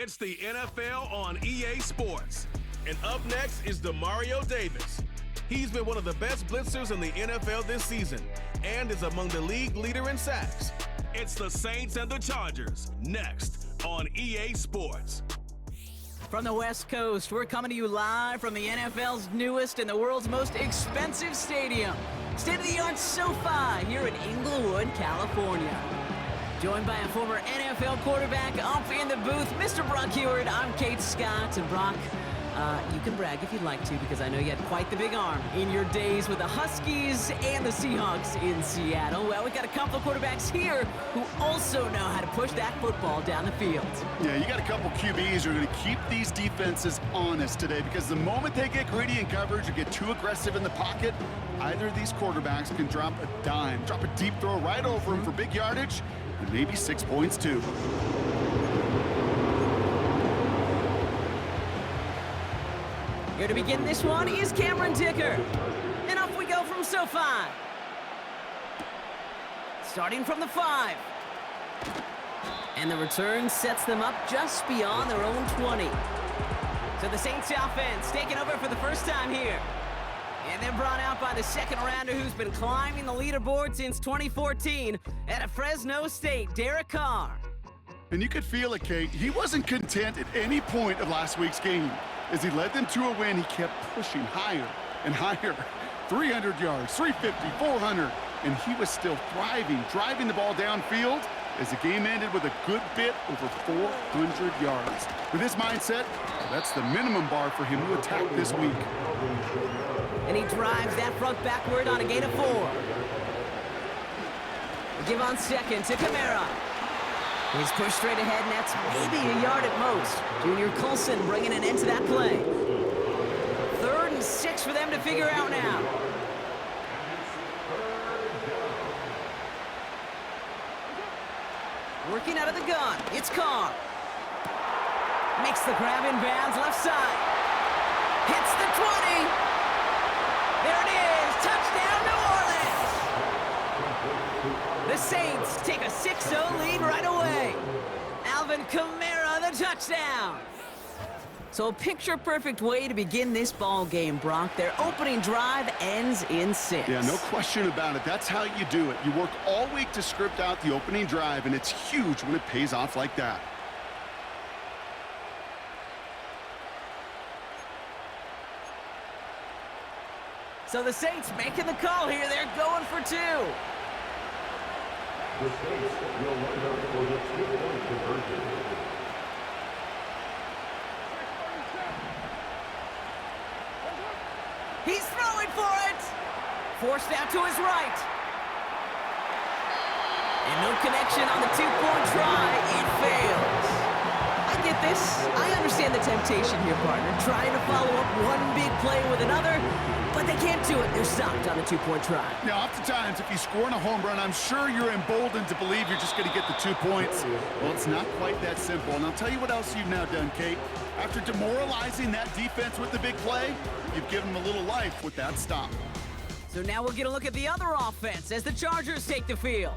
It's the NFL on EA Sports. And up next is Demario Davis. He's been one of the best blitzers in the NFL this season and is among the league leader in sacks. It's the Saints and the Chargers, next on EA Sports. From the West Coast, we're coming to you live from the NFL's newest and the world's most expensive stadium, state-of-the-art SoFi here in Inglewood, California. Joined by a former NFL quarterback up in the booth, Mr. Brock Heward. I'm Kate Scott, and Brock, you can brag if you'd like to, because I know you had quite the big arm in your days with the Huskies and the Seahawks in Seattle. Well, we've got a couple of quarterbacks here who also know how to push that football down the field. Yeah, you got a couple QBs who are going to keep these defenses honest today, because the moment they get greedy in coverage or get too aggressive in the pocket, either of these quarterbacks can drop a dime, drop a deep throw right over him for big yardage, and maybe 6 points too. Here to begin this one is Cameron Dicker. And off we go from SoFi. Starting from the 5. And the return sets them up just beyond their own 20. So the Saints offense taking over for the first time here. And they're brought out by the second rounder who's been climbing the leaderboard since 2014 at Fresno State, Derek Carr. And you could feel it, Kate. He wasn't content at any point of last week's game. As he led them to a win, he kept pushing higher and higher. 300 yards, 350, 400, and he was still thriving, driving the ball downfield as the game ended with a good bit over 400 yards. With his mindset, that's the minimum bar for him to attack this week. And he drives that front backward on a gain of 4. Give on second to Kamara. He's pushed straight ahead, and that's maybe a yard at most. Junior Colson bringing an end to that play. 3rd and 6 for them to figure out now. Working out of the gun, it's Carr. Makes the grab in bounds, left side. Hits the 20. There it is, touchdown New Orleans. The Saints take a 6-0 lead right away. Alvin Kamara, the touchdown. So a picture-perfect way to begin this ball game, Brock. Their opening drive ends in 6. Yeah, no question about it. That's how you do it. You work all week to script out the opening drive, and it's huge when it pays off like that. So the Saints making the call here. They're going for 2. The Saints will line up for the 2-point conversion. He's throwing for it. Forced out to his right. And no connection on the 2-point try. It fails. I get this. I understand the temptation here, partner. Trying to follow up one big play with another. But they can't do it. They're stopped on the 2-point try. Now, oftentimes, if you score on a home run, I'm sure you're emboldened to believe you're just going to get the 2 points. Well, it's not quite that simple. And I'll tell you what else you've now done, Kate. After demoralizing that defense with the big play, you've given them a little life with that stop. So now we'll get a look at the other offense as the Chargers take the field.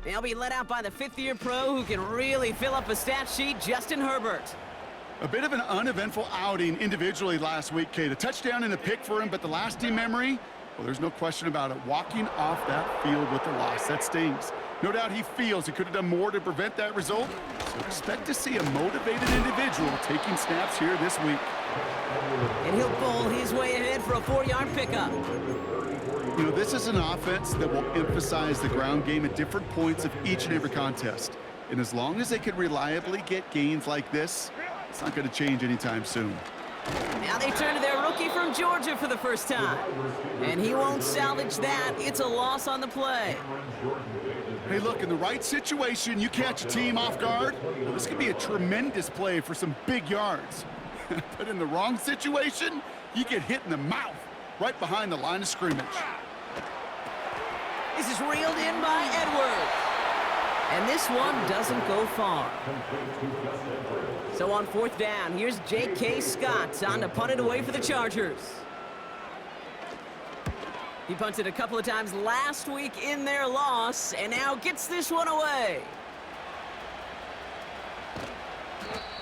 They'll be led out by the 5th-year pro who can really fill up a stat sheet, Justin Herbert. A bit of an uneventful outing individually last week, Kate. A touchdown and a pick for him, but the lasting memory, well, there's no question about it. Walking off that field with the loss, that stings. No doubt he feels he could have done more to prevent that result, so expect to see a motivated individual taking snaps here this week. And he'll bowl his way ahead for a 4-yard pickup. You know, this is an offense that will emphasize the ground game at different points of each and every contest. And as long as they can reliably get gains like this, it's not going to change anytime soon. Now they turn to their rookie from Georgia for the first time. And he won't salvage that. It's a loss on the play. Hey, look, in the right situation, you catch a team off guard. Well, this could be a tremendous play for some big yards. But in the wrong situation, you get hit in the mouth right behind the line of scrimmage. This is reeled in by Edwards. And this one doesn't go far. So on 4th down, here's J.K. Scott on to punt it away for the Chargers. He punted a couple of times last week in their loss, and now gets this one away.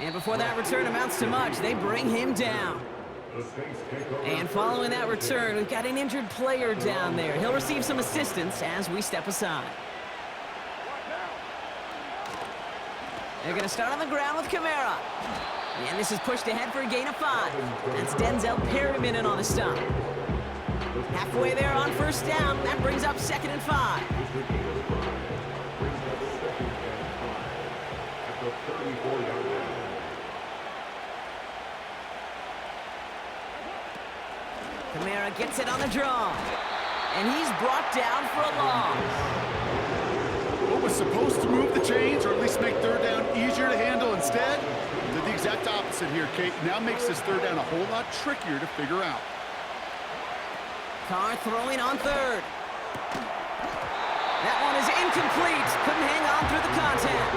And before that return amounts to much, they bring him down. And following that return, we've got an injured player down there. He'll receive some assistance as we step aside. They're going to start on the ground with Kamara. And this is pushed ahead for a gain of 5. That's Denzel Perryman in on the stop. Halfway there on first down. That brings up 2nd and 5. Kamara gets it on the draw. And he's brought down for a loss. What was supposed to move the chains, or at least make third down easier to handle, instead did the exact opposite here, Kate. Now makes this third down a whole lot trickier to figure out. Carr throwing on 3rd. That one is incomplete. Couldn't hang on through the contact.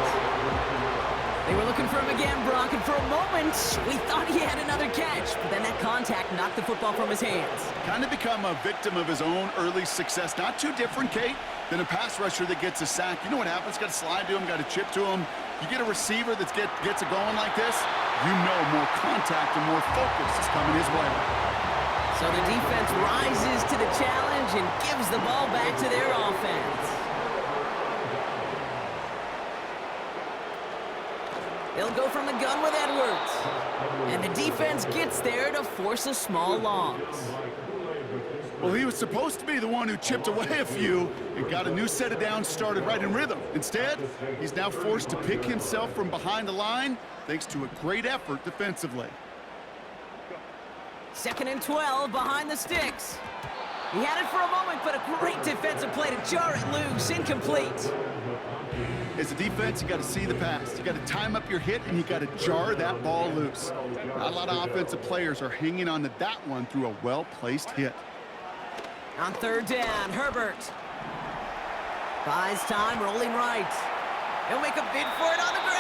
They were looking for him again, Brock, and for a moment, we thought he had another catch, but then that contact knocked the football from his hands. Kind of become a victim of his own early success. Not too different, Kate, than a pass rusher that gets a sack. You know what happens? Got to slide to him, got to chip to him. You get a receiver that gets it going like this, you know more contact and more focus is coming his way. So the defense rises to the challenge and gives the ball back to their offense. They'll go from the gun with Edwards. And the defense gets there to force a small loss. Well, he was supposed to be the one who chipped away a few and got a new set of downs started right in rhythm. Instead, he's now forced to pick himself from behind the line thanks to a great effort defensively. 2nd and 12 behind the sticks. He had it for a moment, but a great defensive play to jar it loose. Incomplete. As a defense, you got to see the pass. You got to time up your hit, and you got to jar that ball loose. Not a lot of offensive players are hanging on to that one through a well-placed hit. On 3rd down, Herbert buys time, rolling right. He'll make a bid for it on the ground.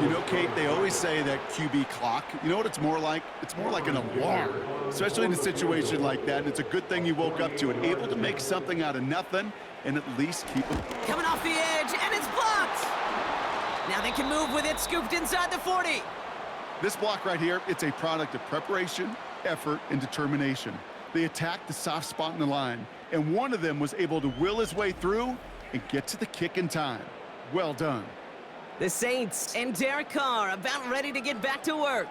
You know, Kate, they always say that QB clock. You know what it's more like? It's more like an alarm, especially in a situation like that. And it's a good thing you woke up to it, able to make something out of nothing and at least keep it. Coming off the edge, and it's blocked. Now they can move with it, scooped inside the 40. This block right here, it's a product of preparation, effort, and determination. They attacked the soft spot in the line, and one of them was able to will his way through and get to the kick in time. Well done. The Saints and Derek Carr about ready to get back to work.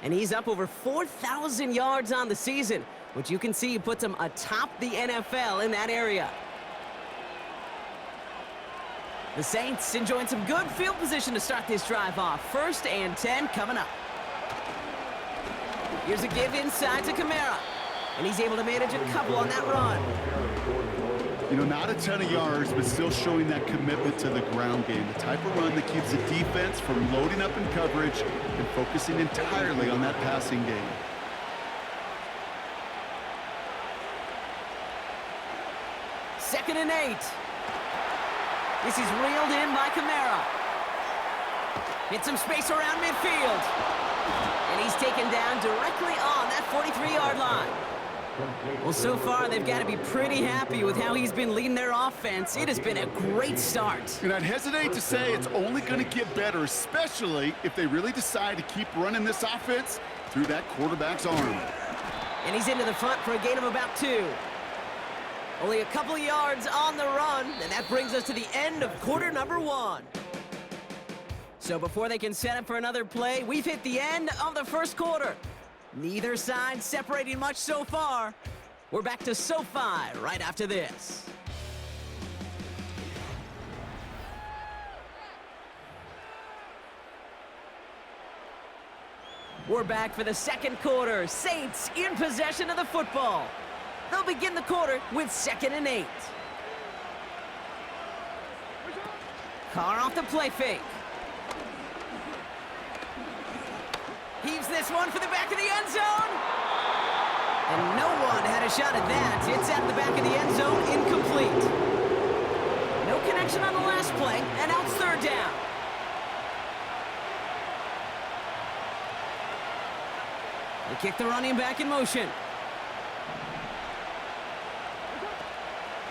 And he's up over 4,000 yards on the season, which you can see puts him atop the NFL in that area. The Saints enjoying some good field position to start this drive off. 1st and 10 coming up. Here's a give inside to Kamara. And he's able to manage a couple on that run. You know, not a ton of yards, but still showing that commitment to the ground game. The type of run that keeps the defense from loading up in coverage and focusing entirely on that passing game. Second and 8. This is reeled in by Kamara. Hit some space around midfield. And he's taken down directly on that 43-yard line. Well, so far, they've got to be pretty happy with how he's been leading their offense. It has been a great start. And I'd hesitate to say it's only going to get better, especially if they really decide to keep running this offense through that quarterback's arm. And he's into the front for a gain of about 2. Only a couple of yards on the run, and that brings us to the end of quarter number 1. So before they can set up for another play, we've hit the end of the first quarter. Neither side separating much so far. We're back to SoFi right after this. We're back for the second quarter. Saints in possession of the football. They'll begin the quarter with 2nd and 8. Carr off the play fake. Heaves this one for the back of the end zone. And no one had a shot at that. It's at the back of the end zone, incomplete. No connection on the last play, and now it's 3rd down. They kick the running back in motion.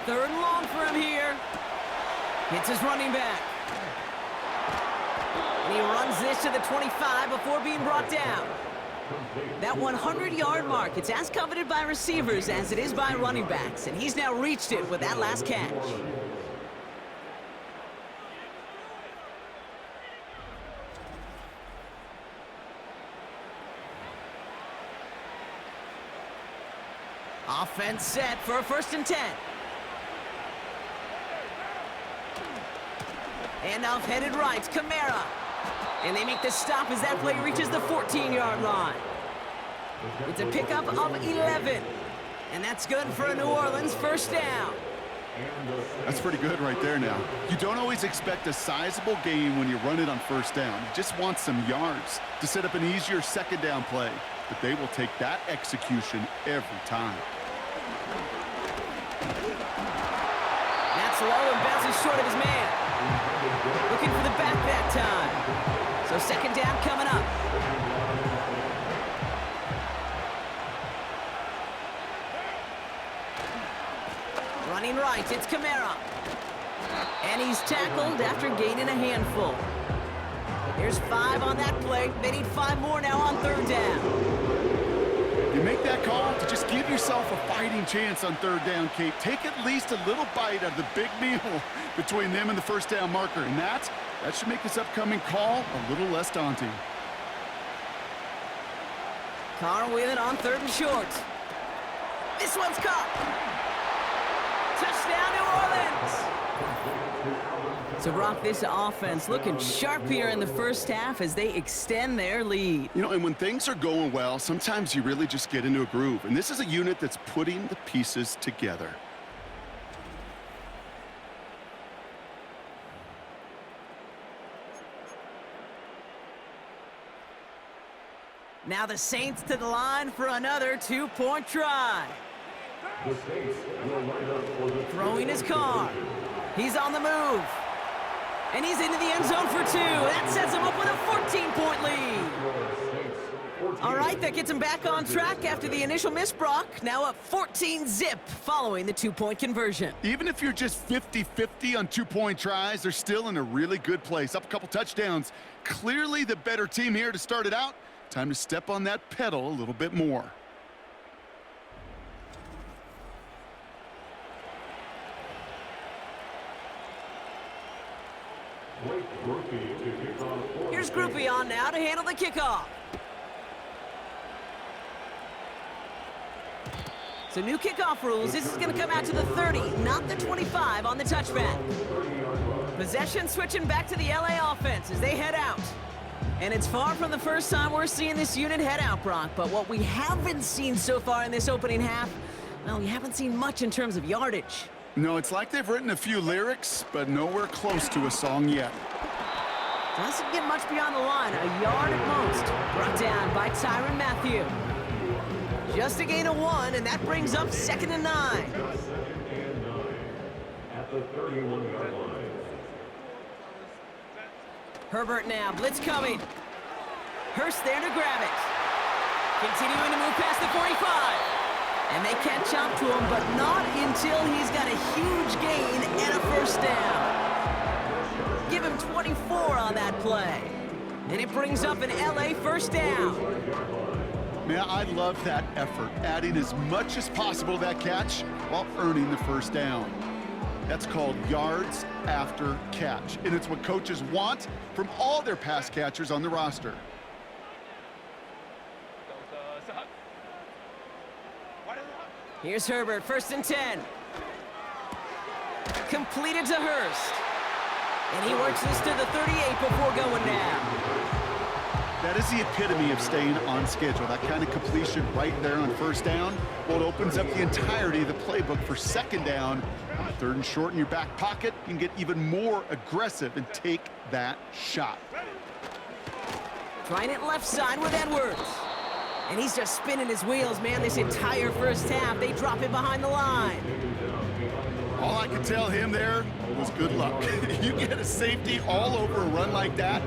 3rd and long for him here. Hits his running back. And he runs this to the 25 before being brought down. That 100-yard mark, it's as coveted by receivers as it is by running backs, and he's now reached it with that last catch. Offense set for a 1st and 10. Handoff headed right, Kamara. And they make the stop as that play reaches the 14-yard line. It's a pickup of 11. And that's good for a New Orleans 1st down. That's pretty good right there now. You don't always expect a sizable gain when you run it on 1st down. You just want some yards to set up an easier 2nd down play. But they will take that execution every time. That's low and bounces short of his man. Looking for the back that time. So 2nd down coming up. Running right, it's Kamara. And he's tackled after gaining a handful. There's 5 on that play. They need 5 more now on 3rd down. You make that call to just give yourself a fighting chance on 3rd down, Kate. Take at least a little bite out of the big meal between them and the 1st down marker. And that should make this upcoming call a little less daunting. Carr with it on 3rd and short. This one's caught. Touchdown, New Orleans. So, Brock, this offense looking sharp here in the 1st half as they extend their lead. You know, and when things are going well, sometimes you really just get into a groove. And this is a unit that's putting the pieces together. Now the Saints to the line for another 2-point try. The Saints will line up for the Throwing his car. He's on the move. And he's into the end zone for 2. That sets him up with a 14-point lead. All right, that gets him back on track after the initial miss, Brock. Now up 14-zip following the 2-point conversion. Even if you're just 50-50 on 2-point tries, they're still in a really good place. Up a couple touchdowns. Clearly the better team here to start it out. Time to step on that pedal a little bit more. Here's Groupie on now to handle the kickoff. So new kickoff rules. This is going to come out to the 30, not the 25 on the touchback. Possession switching back to the LA offense as they head out. And it's far from the first time we're seeing this unit head out, Brock. But what we haven't seen so far in this opening half, well, we haven't seen much in terms of yardage. No, it's like they've written a few lyrics, but nowhere close to a song yet. Doesn't get much beyond the line, a yard at most. Brought down by Tyrann Mathieu. Just a gain of 1, and that brings up 2nd and 9. At the 31-yard line. Herbert now, blitz coming. Hurst there to grab it. Continuing to move past the 45. And they catch up to him, but not until he's got a huge gain and a 1st down. Give him 24 on that play. And it brings up an LA 1st down. Man, I love that effort, adding as much as possible to that catch while earning the 1st down. That's called yards after catch, and it's what coaches want from all their pass catchers on the roster. Here's Herbert, 1st and 10. Completed to Hurst. And he works this to the 38 before going down. That is the epitome of staying on schedule. That kind of completion right there on 1st down. Well, it opens up the entirety of the playbook for 2nd down. On 3rd and short in your back pocket, you can get even more aggressive and take that shot. Trying it left side with Edwards. And he's just spinning his wheels, man, this entire 1st half. They drop it behind the line. All I could tell him there was good luck. You get a safety all over a run like that,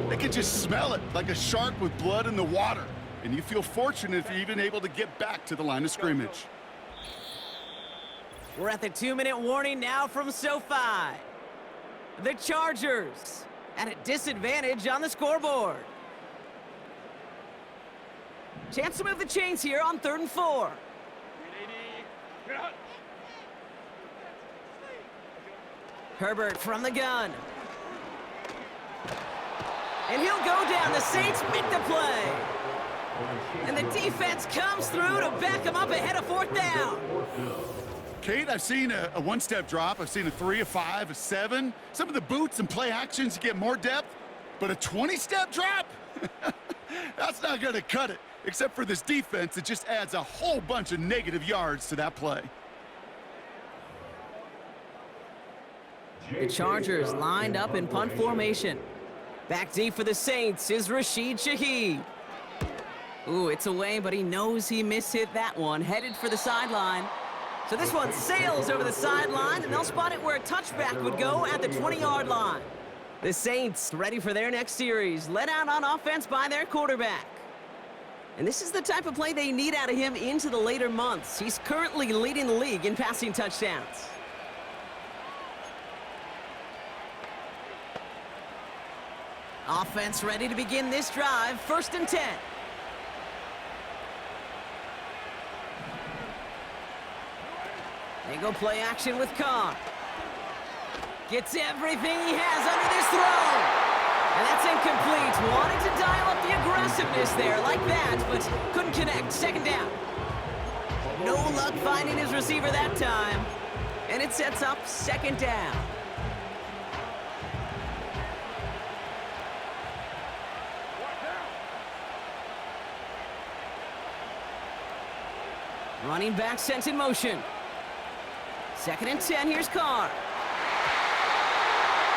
they can just smell it like a shark with blood in the water. And you feel fortunate if you're even able to get back to the line of scrimmage. We're at the 2-minute warning now from SoFi. The Chargers At a disadvantage on the scoreboard. Chance to move the chains here on 3rd and 4. Herbert from the gun. And he'll go down. The Saints make the play. And the defense comes through to back him up ahead of 4th down. Kate, I've seen a one-step drop. I've seen a 3, a 5, a 7. Some of the boots and play actions, you get more depth. But a 20-step drop? That's not going to cut it. Except for this defense, it just adds a whole bunch of negative yards to that play. The Chargers lined up in punt formation. Back deep for the Saints is Rashid Shaheed. Ooh, it's away, but he knows he mishit that one. Headed for the sideline. So this one sails over the sideline, and they'll spot it where a touchback would go at the 20-yard line. The Saints ready for their next series, led out on offense by their quarterback. And this is the type of play they need out of him into the later months. He's currently leading the league in passing touchdowns. Offense ready to begin this drive, 1st and 10. They go play action with Carr. Gets everything he has under this throw. And that's incomplete. Wanted to dial up the aggressiveness there like that, but couldn't connect. 2nd down. No luck finding his receiver that time. And it sets up 2nd down. Running back sent in motion. 2nd and 10, here's Carr.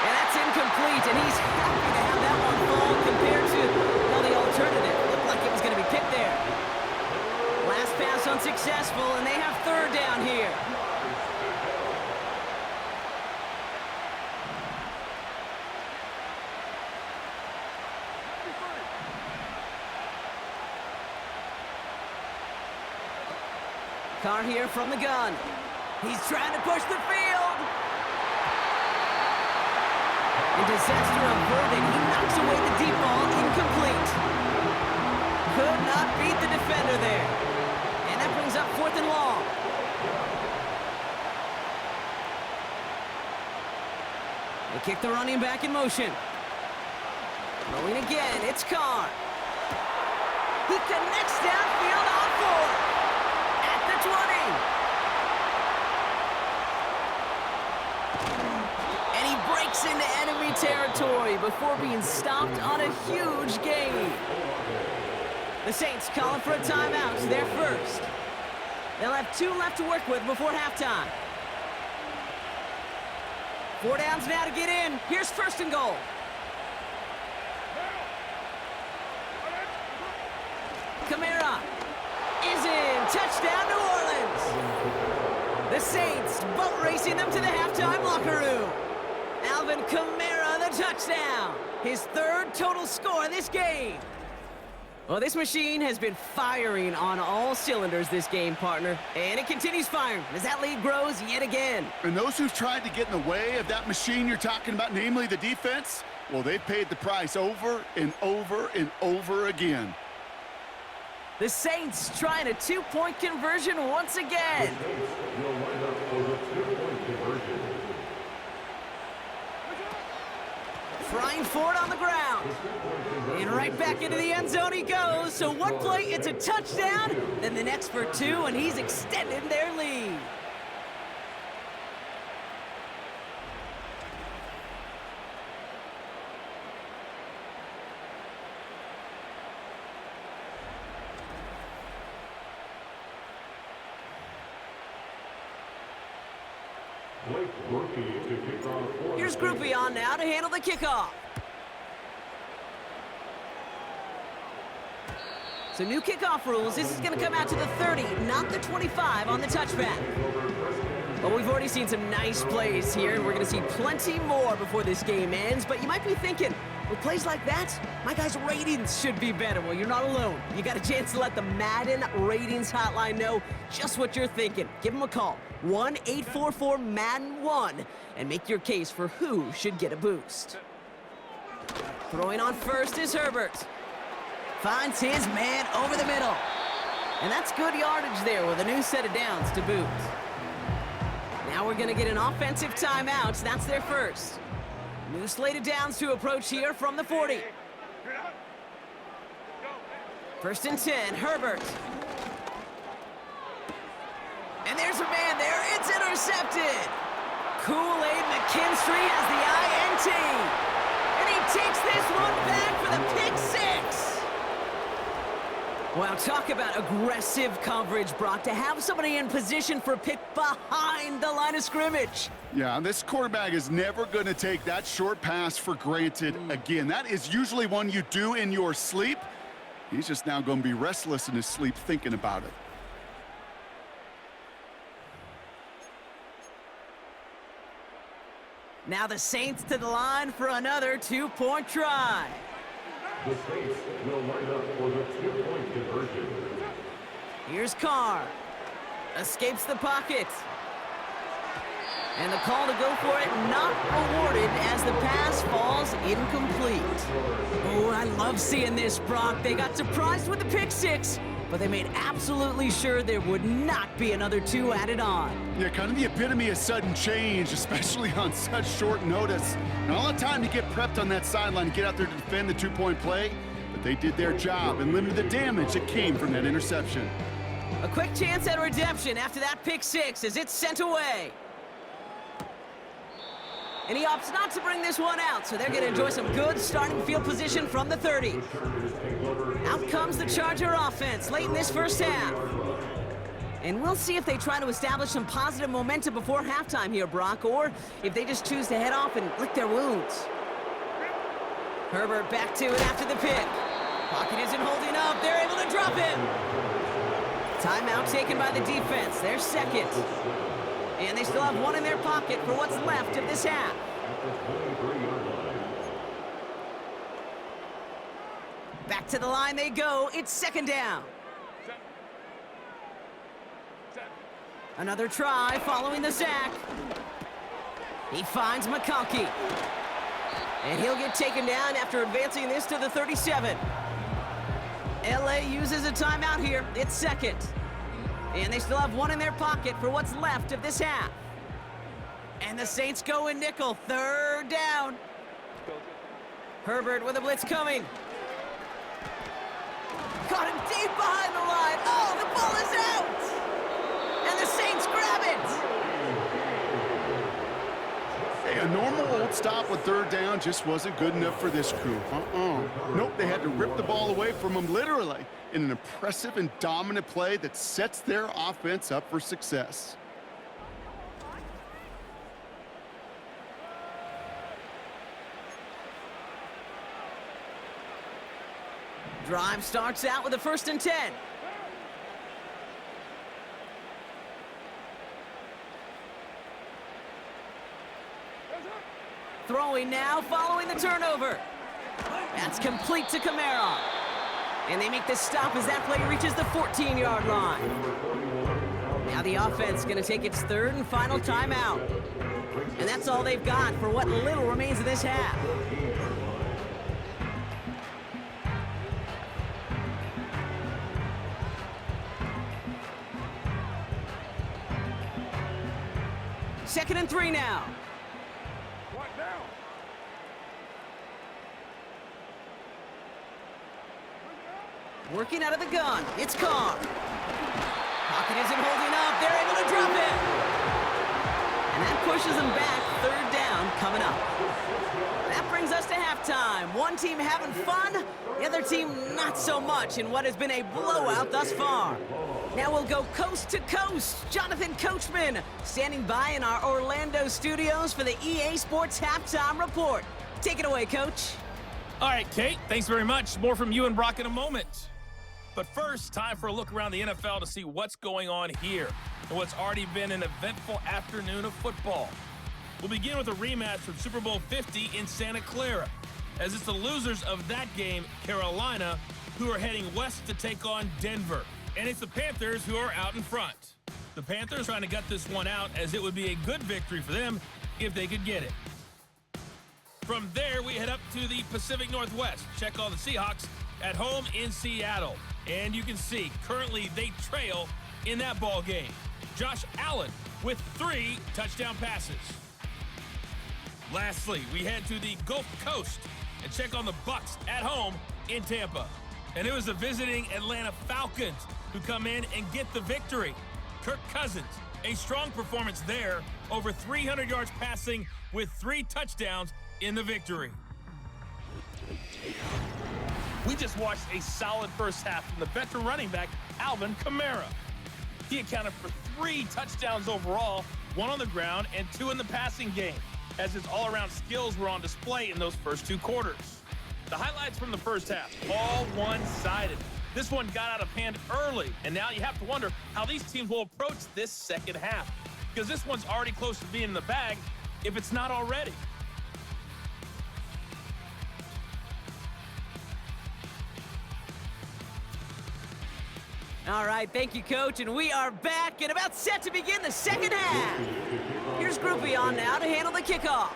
And that's incomplete, and he's happy to have that one fall compared to, well, the alternative. Looked like it was going to be picked there. Last pass unsuccessful, and they have 3rd down here. Carr here from the gun. He's trying to push the field. And disaster averted. He knocks away the deep ball, incomplete. Could not beat the defender there. And that brings up 4th and long. They kick the running back in motion. Throwing again, it's Carr. He connects downfield on 4. 20. And he breaks into enemy territory before being stopped on a huge gain. The Saints calling for a timeout. They're first. They'll have 2 left to work with before halftime. 4 downs now to get in. Here's 1st and goal. Kamara is in. Touchdown, New Orleans. The Saints boat racing them to the halftime locker room. Alvin Kamara, the touchdown. His 3rd total score this game. Well, this machine has been firing on all cylinders this game, partner. And it continues firing as that lead grows yet again. And those who've tried to get in the way of that machine you're talking about, namely the defense, well, they've paid the price over and over and over again. The Saints trying a 2-point conversion once again. Will line up for the 2-point conversion. Frying forward on the ground. And right back into the end zone he goes. So one play, it's a touchdown. Then the next for 2, and he's extended their lead. Here's Groupie on now to handle the kickoff. So new kickoff rules. This is going to come out to the 30, not the 25 on the touchback. Well, we've already seen some nice plays here, and we're going to see plenty more before this game ends. But you might be thinking, with plays like that, my guys' ratings should be better. Well, you're not alone. You got a chance to let the Madden Ratings Hotline know just what you're thinking. Give them a call, 1-844-MADDEN1, and make your case for who should get a boost. Throwing on first is Herbert. Finds his man over the middle. And that's good yardage there with a new set of downs to boot. Now we're going to get an offensive timeout. That's their first. New slate of downs to approach here from the 40. First and 10, Herbert. And there's a man there. It's intercepted. Kool-Aid McKinstry has the INT. And he takes this one back for the pick six. Wow, talk about aggressive coverage, Brock, to have somebody in position for a pick behind the line of scrimmage. Yeah, this quarterback is never going to take that short pass for granted again. That is usually one you do in your sleep. He's just now going to be restless in his sleep thinking about it. Now the Saints to the line for another two-point try. The Saints will line up for the two-point conversion. Here's Carr. Escapes the pocket. And the call to go for it not rewarded as the pass falls incomplete. Oh, I love seeing this, Brock. They got surprised with the pick six, but they made absolutely sure there would not be another two added on. Yeah, kind of the epitome of sudden change, especially on such short notice. Not a lot of time to get prepped on that sideline and get out there to defend the two-point play, but they did their job and limited the damage that came from that interception. A quick chance at redemption after that pick six as it's sent away. And he opts not to bring this one out, so they're going to enjoy some good starting field position from the 30. Out comes the Charger offense late in this first half. And we'll see if they try to establish some positive momentum before halftime here, Brock, or if they just choose to head off and lick their wounds. Herbert back to it after the pick. Pocket isn't holding up. They're able to drop him. Timeout taken by the defense. Their second. And they still have one in their pocket for what's left of this half. Back to the line they go. It's second down. Another try following the sack. He finds McConkey. And he'll get taken down after advancing this to the 37. LA uses a timeout here. It's second. And they still have one in their pocket for what's left of this half. And the Saints go in nickel. Third down. Herbert with a blitz coming. Caught him deep behind the line. Oh, the ball is out. And the Saints grab it. Hey, a normal old stop with third down just wasn't good enough for this crew. Nope, they had to rip the ball away from them literally in an impressive and dominant play that sets their offense up for success. Drive starts out with a first and 10. Throwing now following the turnover. That's complete to Kamara. And they make the stop as that play reaches the 14-yard line. Now the offense going to take its third and final timeout. And that's all they've got for what little remains of this half. Second and 3 now. Working out of the gun, it's Carr. Pocket isn't holding up, they're able to drop it. And that pushes them back, third down coming up. That brings us to halftime. One team having fun, the other team not so much in what has been a blowout thus far. Now we'll go coast to coast. Jonathan Coachman standing by in our Orlando studios for the EA Sports Halftime Report. Take it away, Coach. All right, Kate, thanks very much. More from you and Brock in a moment. But first, time for a look around the NFL to see what's going on here and what's already been an eventful afternoon of football. We'll begin with a rematch from Super Bowl 50 in Santa Clara, as it's the losers of that game, Carolina, who are heading west to take on Denver. And it's the Panthers who are out in front. The Panthers trying to gut this one out, as it would be a good victory for them if they could get it. From there, we head up to the Pacific Northwest. Check on the Seahawks at home in Seattle. And you can see, currently they trail in that ball game. Josh Allen with 3 touchdown passes. Lastly, we head to the Gulf Coast and check on the Bucs at home in Tampa. And it was the visiting Atlanta Falcons who come in and get the victory. Kirk Cousins, a strong performance there, over 300 yards passing with 3 touchdowns in the victory. We just watched a solid first half from the veteran running back, Alvin Kamara. He accounted for 3 touchdowns overall, 1 on the ground and 2 in the passing game, as his all-around skills were on display in those first 2 quarters. The highlights from the first half, all one-sided. This one got out of hand early, and now you have to wonder how these teams will approach this second half, because this one's already close to being in the bag, if it's not already. All right, thank you, Coach, and we are back and about set to begin the second half. Here's Groupie on now to handle the kickoff.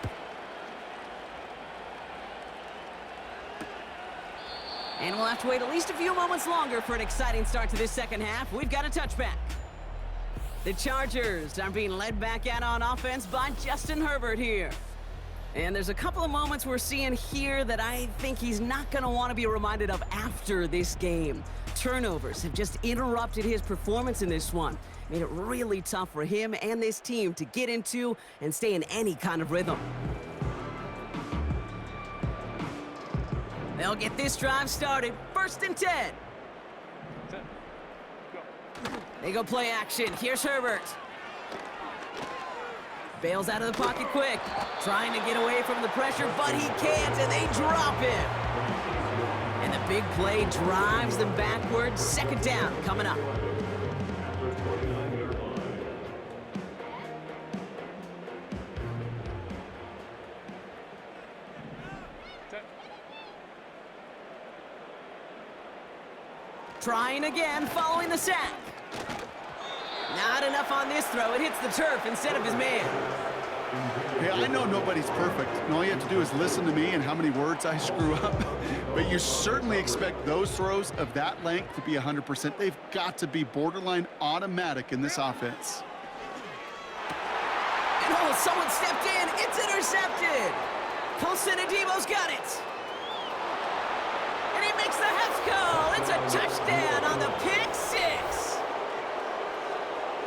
And we'll have to wait at least a few moments longer for an exciting start to this second half. We've got a touchback. The Chargers are being led back out on offense by Justin Herbert here. And there's a couple of moments we're seeing here that I think he's not going to want to be reminded of after this game. Turnovers have just interrupted his performance in this one. Made it really tough for him and this team to get into and stay in any kind of rhythm. They'll get this drive started. 1st and 10. They go play action. Here's Herbert. Bails out of the pocket quick. Trying to get away from the pressure, but he can't, and they drop him. And the big play drives them backwards. 2nd down coming up. Trying again, following the sack. Not enough on this throw. It hits the turf instead of his man. Hey, I know nobody's perfect, and all you have to do is listen to me and how many words I screw up. But you certainly expect those throws of that length to be 100%. They've got to be borderline automatic in this offense. And oh, someone stepped in. It's intercepted. Colson Adebo's got it. And he makes the Hefco. It's a touchdown on the pick 6.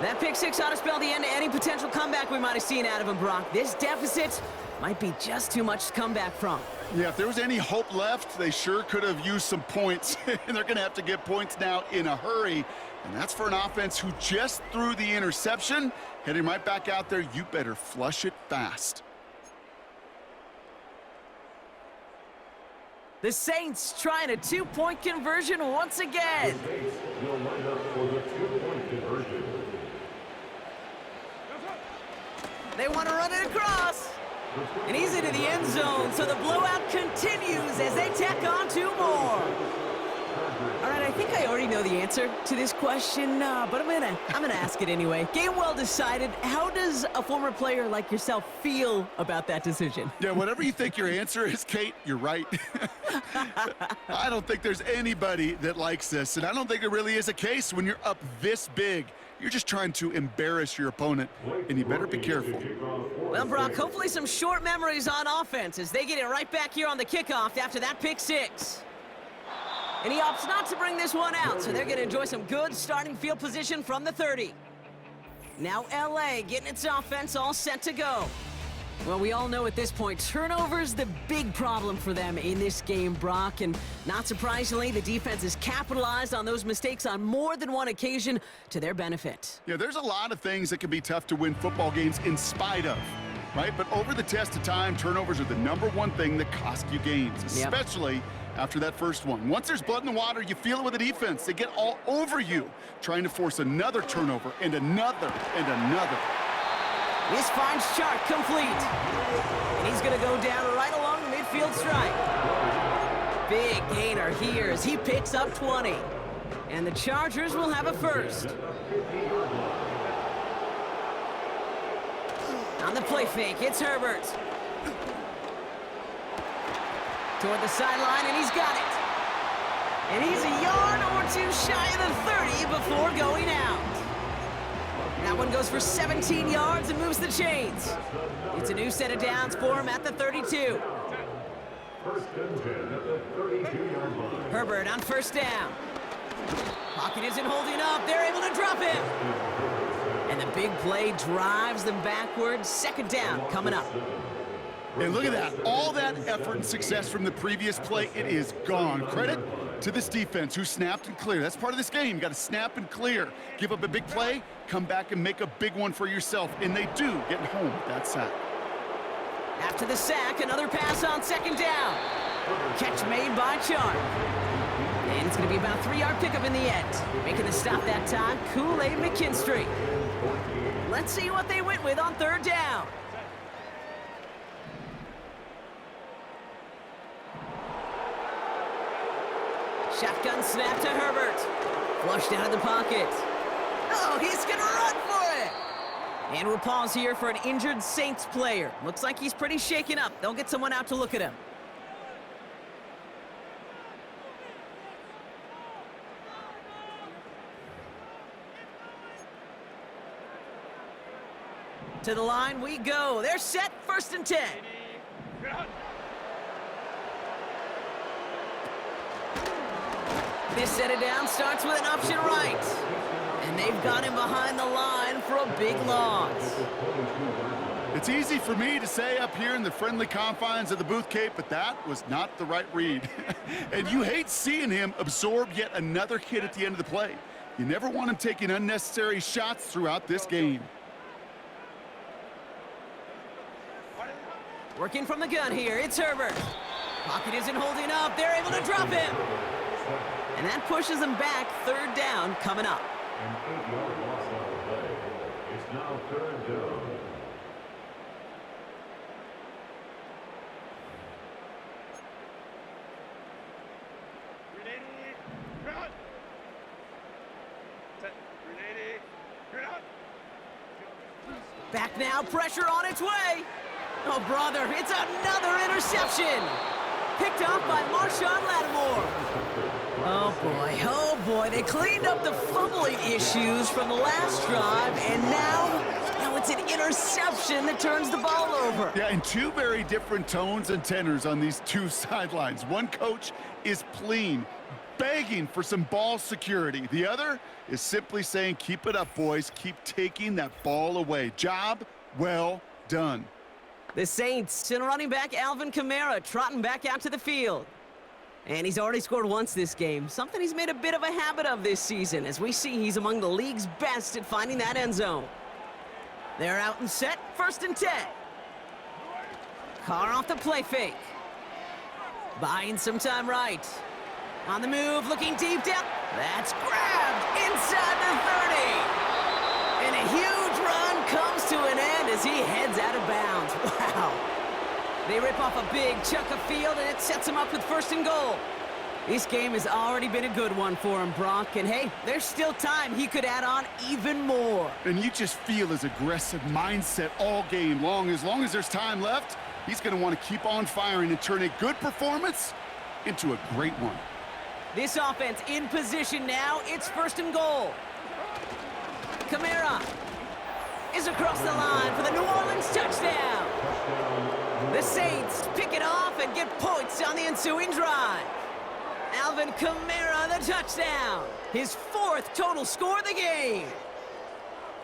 That pick 6 ought to spell the end to any potential comeback we might have seen out of him, Brock. This deficit might be just too much to come back from. Yeah, if there was any hope left, they sure could have used some points. And they're going to have to get points now in a hurry. And that's for an offense who just threw the interception. Heading right back out there, you better flush it fast. The Saints trying a 2-point conversion once again. The Saints will line up for the 2-point conversion. They want to run it across. And he's into the end zone, so the blowout continues as they tack on 2 more. All right, I think I already know the answer to this question, but I'm gonna ask it anyway. Game well decided. How does a former player like yourself feel about that decision? Yeah, whatever you think your answer is, Kate, you're right. I don't think there's anybody that likes this, and I don't think there really is a case when you're up this big. You're just trying to embarrass your opponent, and you better be careful. Well, Brock, hopefully some short memories on offense as they get it right back here on the kickoff after that pick 6. And he opts not to bring this one out, so they're going to enjoy some good starting field position from the 30. Now LA getting its offense all set to go. Well, we all know at this point, turnovers the big problem for them in this game, Brock. And not surprisingly, the defense has capitalized on those mistakes on more than one occasion to their benefit. Yeah, there's a lot of things that can be tough to win football games in spite of, right? But over the test of time, turnovers are the #1 thing that cost you games, especially after that first one. Once there's blood in the water, you feel it with the defense. They get all over you, trying to force another turnover and another and another. This finds Chark complete. And he's going to go down right along the midfield stripe. Big gainer here as he picks up 20. And the Chargers will have a first. On the play fake, it's Herbert. Toward the sideline, and he's got it. And he's a yard or two shy of the 30 before going out. That one goes for 17 yards and moves the chains. It's a new set of downs for him at the 32. First and 10 at the 32-yard line. Herbert on first down. Pocket isn't holding up. They're able to drop him. And the big play drives them backwards. Second down coming up. And look at that. All that effort and success from the previous play, it is gone. Credit to this defense who snapped and cleared. That's part of this game. You got to snap and clear. Give up a big play, come back and make a big one for yourself. And they do, getting home with that sack. After the sack, another pass on second down. Catch made by Chark. And it's going to be about a 3-yard pickup in the end. Making the stop that time, Kool-Aid McKinstry. Let's see what they went with on third down. Shotgun snap to Herbert. Flushed out of the pocket. Oh, he's going to run for it. And we'll pause here for an injured Saints player. Looks like he's pretty shaken up. They'll get someone out to look at him. To the line we go. They're set, first and 10. This set of down starts with an option right. And they've got him behind the line for a big loss. It's easy for me to say up here in the friendly confines of the booth, Cape, but that was not the right read. And you hate seeing him absorb yet another hit at the end of the play. You never want him taking unnecessary shots throughout this game. Working from the gun here, it's Herbert. Pocket isn't holding up. They're able to drop him. And that pushes them back. Third down coming up. An 8-yard loss on the play. It's now third down. Back now, pressure on its way. Oh, brother, it's another interception. Picked off by Marshawn Lattimore. Oh boy, they cleaned up the fumbling issues from the last drive, and now it's an interception that turns the ball over. Yeah, and two very different tones and tenors on these two sidelines. One coach is pleading, begging for some ball security. The other is simply saying, keep it up, boys. Keep taking that ball away. Job well done. The Saints and running back Alvin Kamara trotting back out to the field. And he's already scored once this game, something he's made a bit of a habit of this season. As we see, he's among the league's best at finding that end zone. They're out and set, first and 10. Carr off the play fake. Buying some time right. On the move, looking deep down. That's grabbed inside the 30. And a huge run comes to an end as he heads out of bounds. Wow. They rip off a big chunk of field, and it sets him up with first and goal. This game has already been a good one for him, Brock. And hey, there's still time. He could add on even more. And you just feel his aggressive mindset all game long. As long as there's time left, he's going to want to keep on firing and turn a good performance into a great one. This offense in position now. It's first and goal. Kamara is across the line for the New Orleans touchdown. The Saints pick it off and get points on the ensuing drive. Alvin Kamara, the touchdown. His 4th total score of the game.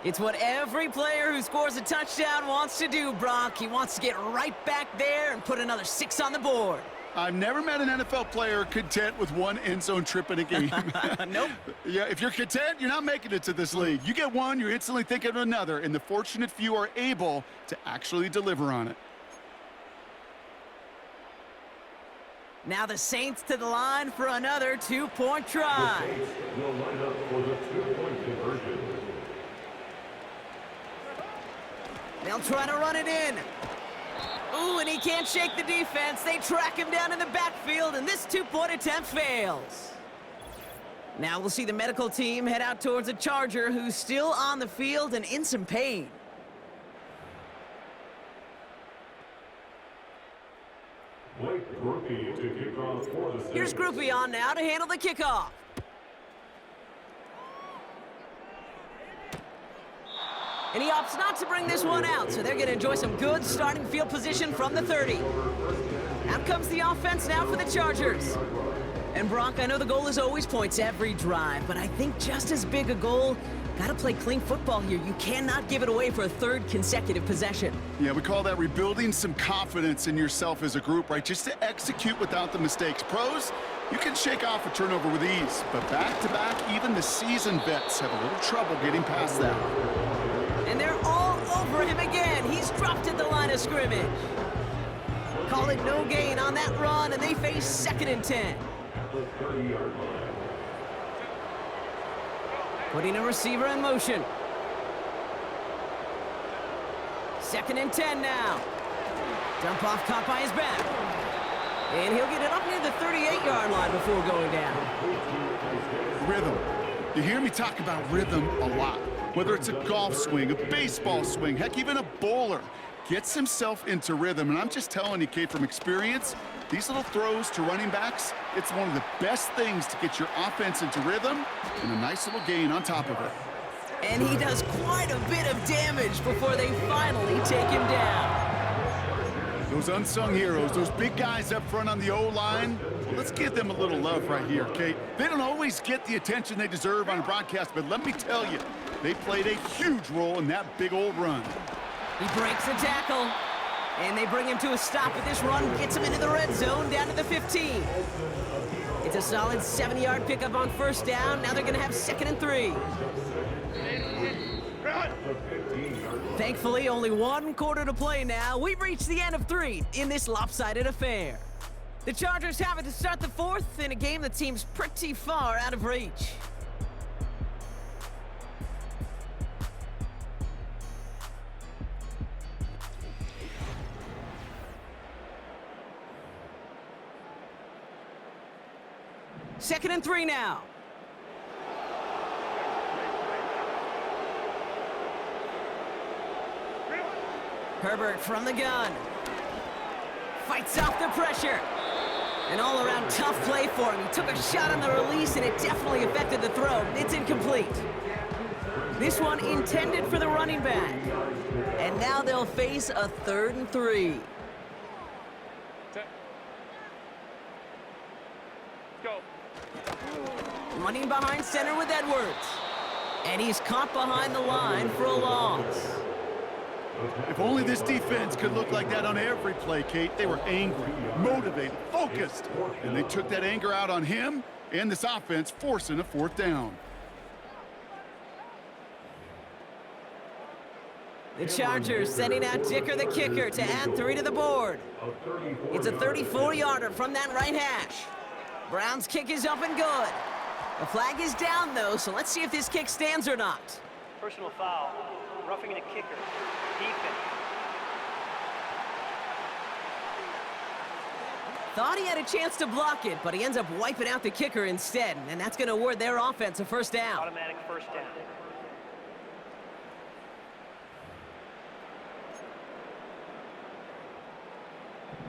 It's what every player who scores a touchdown wants to do, Brock. He wants to get right back there and put another 6 on the board. I've never met an NFL player content with one end zone trip in a game. Nope. Yeah, if you're content, you're not making it to this league. You get one, you're instantly thinking of another, and the fortunate few are able to actually deliver on it. Now the Saints to the line for another 2-point try. The Saints will line up for the 2-point conversion. They'll try to run it in. Ooh, and he can't shake the defense. They track him down in the backfield, and this 2-point attempt fails. Now we'll see the medical team head out towards a Charger who's still on the field and in some pain. Blake Groupie to kick off for the Here's Saints. Groupie on now to handle the kickoff. And he opts not to bring this one out, so they're going to enjoy some good starting field position from the 30. Out comes the offense now for the Chargers. And Brock, I know the goal is always points every drive, but I think just as big a goal, got to play clean football here. You cannot give it away for a third consecutive possession. Yeah, we call that rebuilding some confidence in yourself as a group, right? Just to execute without the mistakes. Pros, you can shake off a turnover with ease, but back-to-back, even the seasoned vets have a little trouble getting past that. And they're all over him again. He's dropped at the line of scrimmage. Call it no gain on that run, and they face 2nd and 10. Putting a receiver in motion. 2nd and 10 now. Dump off caught by his back. And he'll get it up near the 38-yard line before going down. Rhythm. You hear me talk about rhythm a lot. Whether it's a golf swing, a baseball swing, heck, even a bowler gets himself into rhythm. And I'm just telling you, Kate, from experience, these little throws to running backs, it's one of the best things to get your offense into rhythm and a nice little gain on top of it. And he does quite a bit of damage before they finally take him down. Those unsung heroes, those big guys up front on the O-line, let's give them a little love right here, Kate. They don't always get the attention they deserve on a broadcast, but let me tell you, they played a huge role in that big old run. He breaks the tackle, and they bring him to a stop with this run, gets him into the red zone, down to the 15. It's a solid 7-yard pickup on 1st down. Now they're going to have 2nd and 3. Thankfully, only 1 quarter to play now. We've reached the end of 3 in this lopsided affair. The Chargers have it to start the 4th in a game that seems pretty far out of reach. Second and 3 now. Herbert from the gun. Fights off the pressure. An all-around tough play for him. He took a shot on the release, and it definitely affected the throw. It's incomplete. This one intended for the running back. And now they'll face a 3rd and 3. Go. Running behind center with Edwards. And he's caught behind the line for a loss. If only this defense could look like that on every play, Kate. They were angry, motivated, focused, and they took that anger out on him and this offense, forcing a 4th down. The Chargers sending out Dicker the kicker to add 3 to the board. It's a 34-yarder from that right hash. Brown's kick is up and good. The flag is down, though, so let's see if this kick stands or not. Personal foul, roughing the kicker, defense. Thought he had a chance to block it, but he ends up wiping out the kicker instead, and that's going to award their offense a 1st down. Automatic 1st down.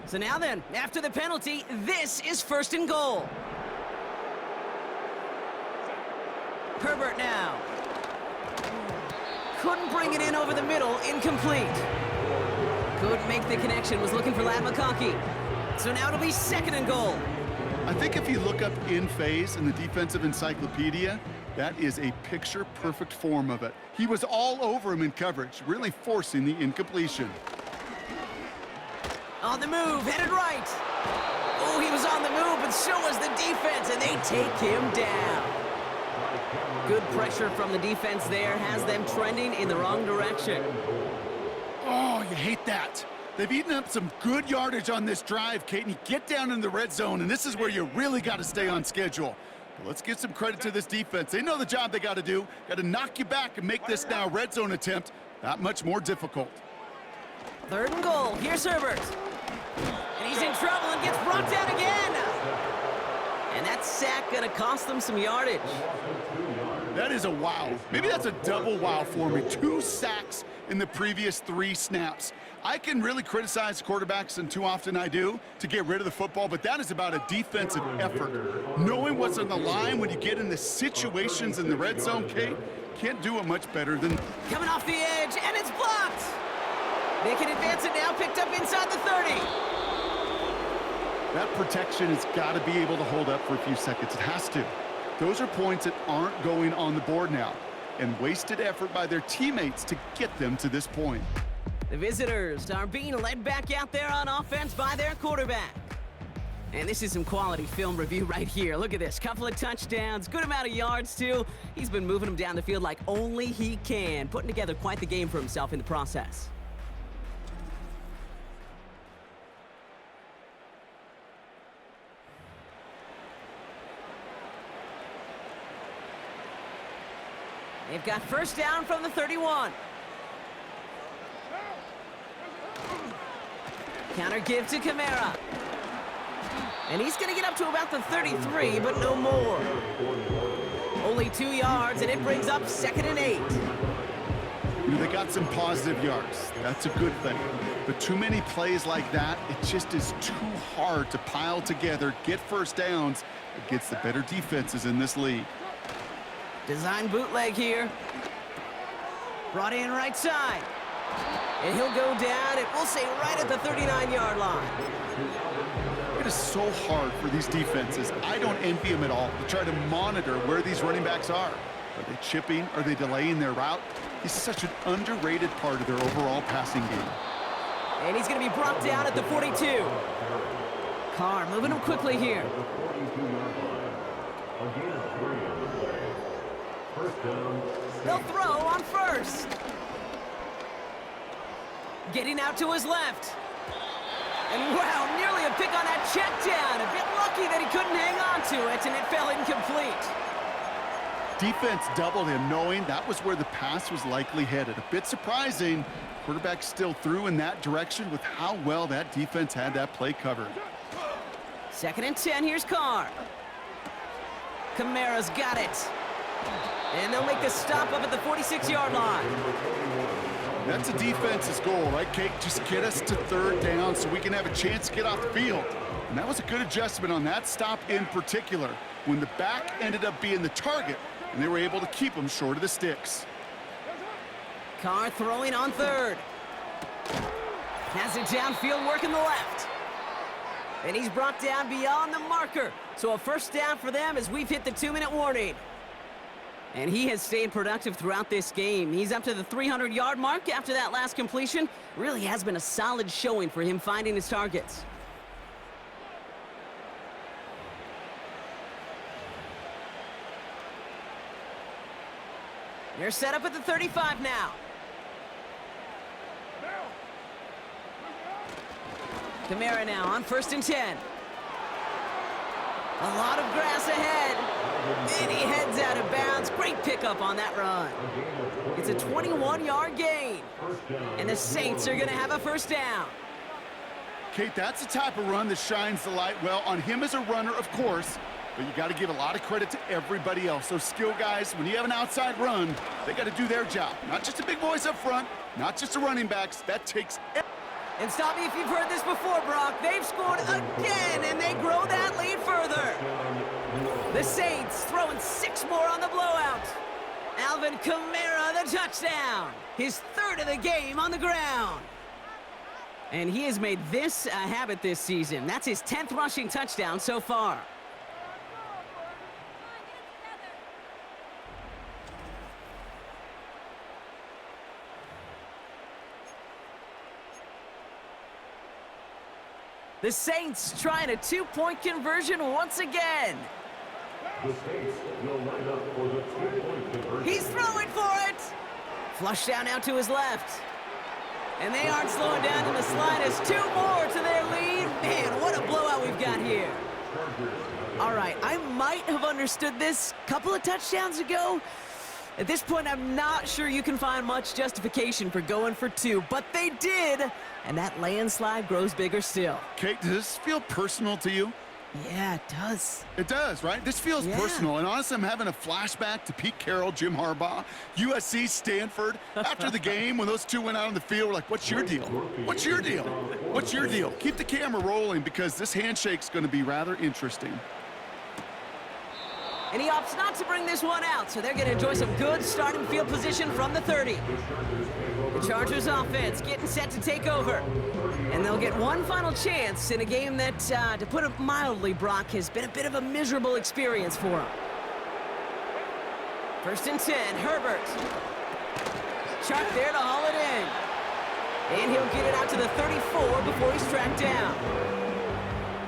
So now then, after the penalty, this is 1st and goal. Herbert now. Couldn't bring it in over the middle, incomplete. Couldn't make the connection, was looking for Ladd McConkey. So now it'll be 2nd and goal. I think if you look up in phase in the defensive encyclopedia, that is a picture-perfect form of it. He was all over him in coverage, really forcing the incompletion. On the move, headed right. Oh, he was on the move, but so was the defense, and they take him down. Good pressure from the defense there has them trending in the wrong direction. Oh, you hate that. They've eaten up some good yardage on this drive, Kate, and you get down in the red zone, and this is where you really got to stay on schedule. But let's give some credit to this defense. They know the job they got to do. Got to knock you back and make this now red zone attempt that much more difficult. 3rd and goal. Here's Herbert. And he's in trouble and gets brought down again. And that sack going to cost them some yardage. That is a wow. Maybe that's a double wow for me. 2 sacks in the previous 3 snaps. I can really criticize quarterbacks, and too often I do, to get rid of the football, but that is about a defensive effort. Knowing what's on the line when you get in the situations in the red zone, Kate, can't do it much better than... Coming off the edge, and it's blocked. They can advance it now, picked up inside the 30. That protection has got to be able to hold up for a few seconds. It has to. Those are points that aren't going on the board now, and wasted effort by their teammates to get them to this point. The visitors are being led back out there on offense by their quarterback. And this is some quality film review right here. Look at this. Couple of touchdowns, good amount of yards, too. He's been moving them down the field like only he can, putting together quite the game for himself in the process. They've got first down from the 31. Counter give to Kamara. And he's going to get up to about the 33, but no more. Only 2 yards, and it brings up 2nd and 8. You know, they got some positive yards. That's a good thing. But too many plays like that, it just is too hard to pile together, get first downs against the better defenses in this league. Design bootleg here. Brought in right side. And he'll go down, and we'll say right at the 39-yard line. It is so hard for these defenses. I don't envy them at all to try to monitor where these running backs are. Are they chipping? Are they delaying their route? He's such an underrated part of their overall passing game. And he's going to be brought down at the 42. Carr moving him quickly here. They'll throw on first. Getting out to his left. And wow, nearly a pick on that check down. A bit lucky that he couldn't hang on to it, and it fell incomplete. Defense doubled him, knowing that was where the pass was likely headed. A bit surprising. Quarterback still threw in that direction with how well that defense had that play covered. 2nd and 10, here's Carr. Kamara's got it. And they'll make the stop up at the 46-yard line. That's a defense's goal, right, Kate? Just get us to 3rd down so we can have a chance to get off the field. And that was a good adjustment on that stop in particular, when the back ended up being the target, and they were able to keep him short of the sticks. Carr throwing on 3rd. Has it downfield, working the left. And he's brought down beyond the marker. So a first down for them as we've hit the 2-minute warning. And he has stayed productive throughout this game. He's up to the 300-yard mark after that last completion. Really has been a solid showing for him finding his targets. They're set up at the 35 now. Kamara now on 1st and 10. A lot of grass ahead. And he heads out of bounds. Great pickup on that run. It's a 21-yard gain. And the Saints are going to have a first down. Kate, that's the type of run that shines the light well on him as a runner, of course, but you got to give a lot of credit to everybody else. Those skill guys, when you have an outside run, they got to do their job. Not just the big boys up front, not just the running backs. That takes... And stop me if you've heard this before, Brock. They've scored again, and they grow that lead further. The Saints throwing 6 more on the blowout. Alvin Kamara, the touchdown. His 3rd of the game on the ground. And he has made this a habit this season. That's his 10th rushing touchdown so far. The Saints trying a 2-point conversion once again. The Saints will line up for the 2-point conversion. He's throwing for it. Flush down now to his left. And they aren't slowing down in the slightest. 2 more to their lead. Man, what a blowout we've got here. All right, I might have understood this a couple of touchdowns ago. At this point, I'm not sure you can find much justification for going for 2, but they did, and that landslide grows bigger still. Kate, does this feel personal to you? Yeah, it does. It does, right? This feels personal, and honestly, I'm having a flashback to Pete Carroll, Jim Harbaugh, USC, Stanford. After the game, when those two went out on the field, we're like, what's your deal? What's your deal? What's your deal? Keep the camera rolling because this handshake's going to be rather interesting. And he opts not to bring this one out, so they're going to enjoy some good starting field position from the 30. The Chargers offense getting set to take over. And they'll get one final chance in a game that, to put it mildly, Brock, has been a bit of a miserable experience for him. 1st and 10, Herbert. Sharp there to haul it in. And he'll get it out to the 34 before he's tracked down.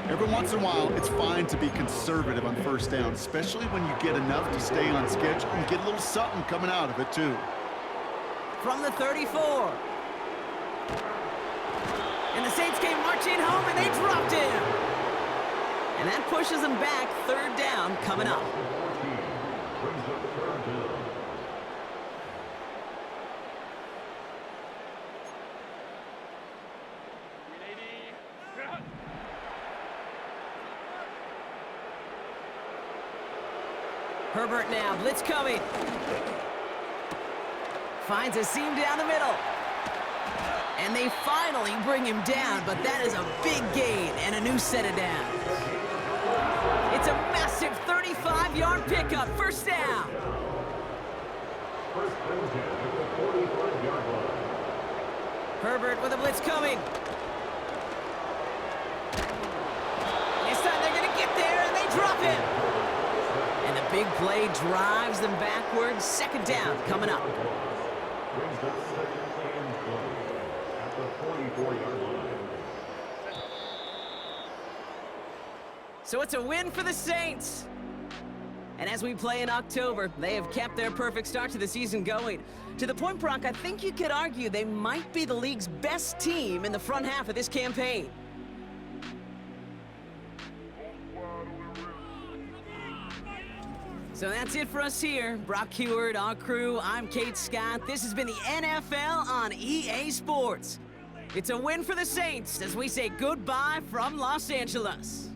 Every once in a while, it's fine to be conservative on 1st down, especially when you get enough to stay on schedule and get a little something coming out of it, too. From the 34. And the Saints came marching home, and they dropped him. And that pushes them back. 3rd down coming up. Herbert now, blitz coming. Finds a seam down the middle. And they finally bring him down, but that is a big gain and a new set of downs. It's a massive 35-yard pickup, 1st down. Herbert with a blitz coming. This time they're going to get there, and they drop him. And the big play drives them backwards. 2nd down coming up. Brings up 2nd and 20 at the 44-yard line. So it's a win for the Saints. And as we play in October, they have kept their perfect start to the season going. To the point, Brock, I think you could argue they might be the league's best team in the front half of this campaign. So that's it for us here. Brock Heward, our crew, I'm Kate Scott. This has been the NFL on EA Sports. It's a win for the Saints as we say goodbye from Los Angeles.